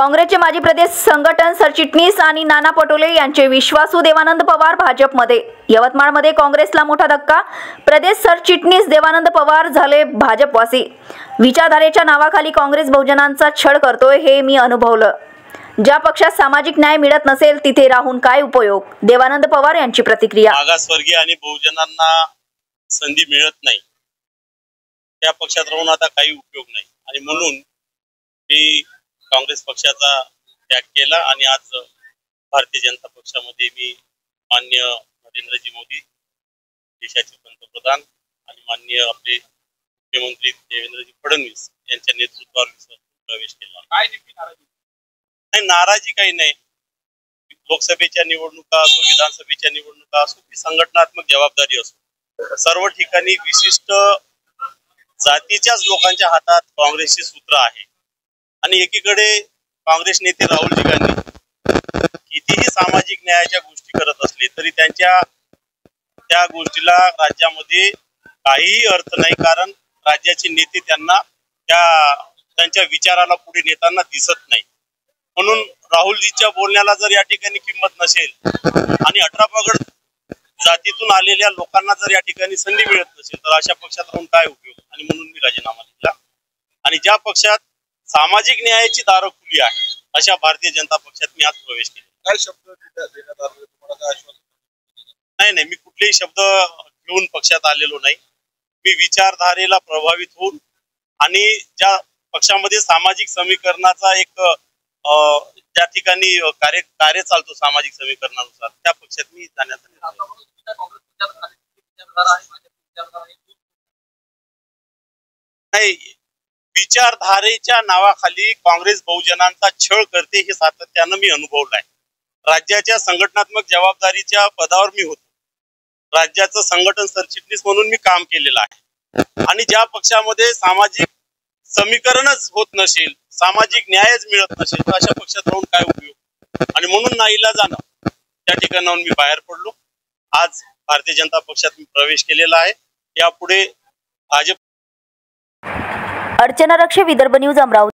काँग्रेसचे माजी प्रदेश संघटन सरचिटणीस आणि नाना पटोले यांचे विश्वासू देवानंद पवार भाजपमध्ये। यवतमाळमध्ये काँग्रेसला मोठा धक्का। प्रदेश सरचिटणीस देवानंद पवार झाले भाजपवासी। विचारधारेच्या नावाखाली काँग्रेस बहुजनांचा छळ करतोय हे मी अनुभवलं। ज्या पक्षात सामाजिक न्याय मिळत नसेल तिथे राहून काय उपयोग। देवानंद पवार यांची प्रतिक्रिया। मागासवर्गीय आणि बहुजनांना संधी मिळत नाही, त्या पक्षात राहून आता काही उपयोग नाही आणि म्हणून मी काँग्रेस पक्षाचा त्याग केला आणि आज भारतीय जनता पक्षामध्ये मी माननीय नरेंद्रजी मोदी देशाचे पंतप्रधान आणि माननीय आपले मुख्यमंत्री देवेंद्रजी फडणवीस यांच्या नेतृत्वावर प्रवेश केला। काय नाही, नाराजी काही नाही। लोकसभेच्या निवडणुका असो, विधानसभेच्या निवडणुका असो, ती संघटनात्मक जबाबदारी असो, सर्व ठिकाणी विशिष्ट जातीच्याच लोकांच्या हातात काँग्रेसचे सूत्र आहे आणि एकीकडे काँग्रेस नेते राहुलजी गांधी कितीही सामाजिक न्यायाच्या गोष्टी करत असले तरी त्या गोष्टीला राज्यामध्ये काहीही अर्थ नाही, कारण राज्याचे नेते त्यांच्या विचाराला पुढे नेताना दिसत नाही। म्हणून राहुलजीच्या बोलण्याला जर या ठिकाणी किंमत नसेल आणि 18 पगड जातीतून आलेल्या लोकांना जर या ठिकाणी संधी मिळत नसेल तर अशा पक्षात राहून काय उपयोग। आणि म्हणून मी राजीनामा दिला आणि ज्या पक्षात सामाजिक न्यायाची दारं खुली आहे अशा भारतीय जनता पक्षात मी आज प्रवेश केला। काय शब्द देण्यात आले, तुम्हाला काय आश्वासन? नाही, मी कुठलेही शब्द घेऊन पक्षात आलेलो नाही। मी विचारधारेला प्रभावित होऊन आणि ज्या पक्षामध्ये सामाजिक समीकरणाचा एक त्या ठिकाणी कार्य चालतो सामाजिक समीकरणानुसार त्या पक्षात मी जाण्याचा नाही। विचारधारेच्या नावाखाली काँग्रेस बहुजनांचा छळ करते हे सातत्यानं मी अनुभवलं आहे। राज्याच्या संघटनात्मक जबाबदारीच्या पदावर मी होतो, राज्याचं संघटन सरचिटणीस म्हणून मी काम केलेलं आहे आणि ज्या पक्षामध्ये सामाजिक समीकरणच होत नसेल, सामाजिक न्यायच मिळत नसेल तर अशा पक्षात राहून काय उपयोग। आणि म्हणून नाईलाजानं त्या ठिकाणाहून मी बाहेर पडलो। आज भारतीय जनता पक्षात मी प्रवेश केलेला आहे। यापुढे भाजप। अर्चना रक्षे, विदर्भ न्यूज, अमरावती।